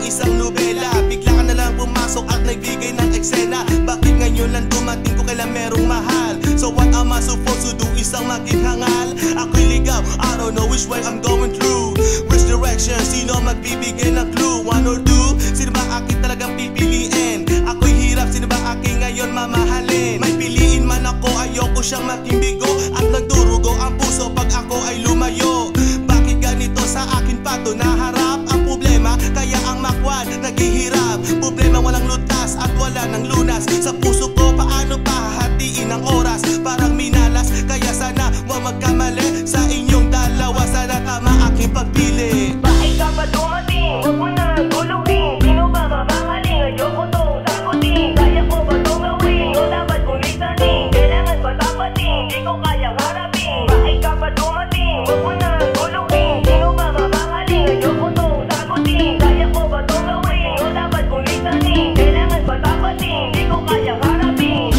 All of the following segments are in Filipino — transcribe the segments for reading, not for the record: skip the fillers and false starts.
isang nobela. Bigla ka na lang pumasok at nagbigay ng eksena. Bakit ngayon lang dumating ko kailan merong mahal? So what am I supposed to do? Isang maging hangal. Ako'y ligaw, I don't know which way I'm going through. Which direction? Sino magbibigay ng clue? One or two? Sino ba aking talagang pipiliin? Ako'y hirap, sino ba aking ngayon mamahalin? May piliin man ako, ayoko siyang maging bigo. At nagdurugo ang puso pag ako ay lumayo. Bakit ganito sa akin pa to naharap? Ang problema, kaya ang makwad naghihirap. Problema walang lutas at wala ng lunas. Sa puso ko, paano pa hatiin ang oras? Parang minalas, kaya sana huwag magkamali. Sa inyong dalawa, sana tama aking pagpili. Bakit ka pa dumating? Huwag mo na guluhin. Sino ba mamahalin? Ayoko tong sagutin. Kaya ko ba tong gawin? O dapat kong lisanin? Kailangan ba tapatin? Di ko kayang harapin. Bakit ka pa dumating? Huwag mo na guluhin. Sino ba mamahalin? Ayoko tong sagutin. Kaya ko ba tong gawin? O dapat kong lisanin? Kailangan ba tapatin? Di ko kayang harapin.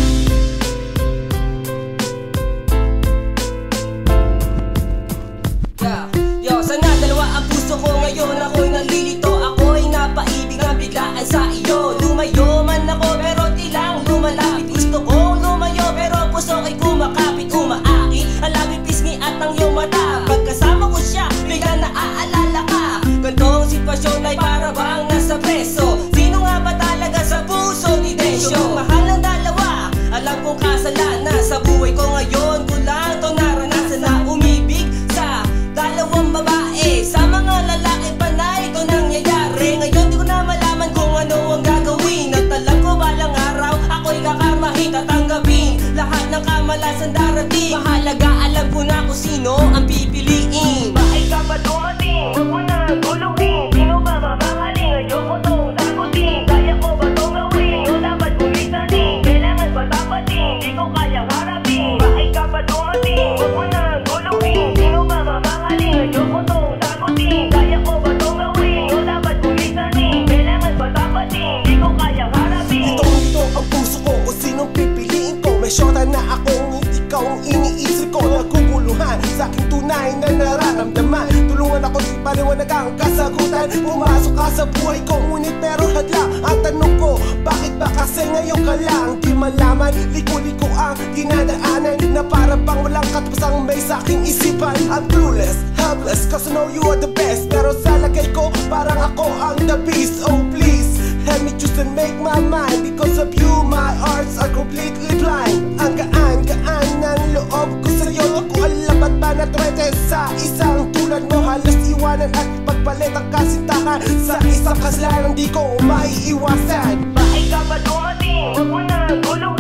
Sana dalawa ang puso ko ngayon. Ako'y nalilito, ako'y napaibig ang biglaan sa iyo. Lumayo man ako pero tilang lumalapit. Gusto ko lumayo pero puso ay kumakapit. Umaaki ang labing pisngi at ang iyong mata. Pagkasama ko siya, bigla naaalala ka. Gantong sitwasyon ay para bang nasa preso. Sino nga ba talaga sa puso ni Desyo? Mahal ng dalawa, alam kong kasalanan. Sa buhay ko ngayon, kulang to naranasan na umibig sa dalawang babae. Sa mga lalaki panay ito nangyayari. Ngayon di ko na malaman kung ano ang gagawin. At alam ko balang araw ako'y kakarmahin. Tatanggapin lahat ng kamalasan darating. Mahalaga alam ko na kung sino ang pipiliin. Bakit ka pa dumating? Huwag mo na guluhin. Sino ba mamahalin? Ayoko tong sagutin. Kaya ko ba tong gawin? O dapat kong lisanin? Kailangan ba tapatin? Di ko kayang harapin. Bakit ka pa dumating? Huwag mo na guluhin. Sino ba mamahalin? Ayoko tong sagutin. Kaya ko ba tong gawin? O dapat kong lisanin? Kailangan ba tapatin? Di ko kayang harapin. Ito ang puso ko kung sinong pipiliin ko. May syota na akong hindi ka ang iniisip ko. Naguguluhan sa aking tunay na nararamdaman. Tulungan ako di paliwanag ang kasagutan. Pumasok ka sa buhay ko ngunit pero hadlang ang tanong ko, bakit ba kasi ngayon ka lang? Di malaman, liko-liko ang dinadaanan na parang bang walang katapusang may sa aking isipan. I'm clueless, helpless, cause I know you are the best. Pero sa lagay ko, parang ako ang the beast. Oh please, help me choose and make my mind. Because of you, my hearts are completely blind. Ang gaan-gaan ng loob ko sa'yo. Di ko alam ba't ba natwete sa isang tulad mo. Halos iwanan at pagpalit ang kasintahan. Sa isang kasalanan di ko maiiwasan. Bakit ka pa dumating? Huwag mo na guluhin.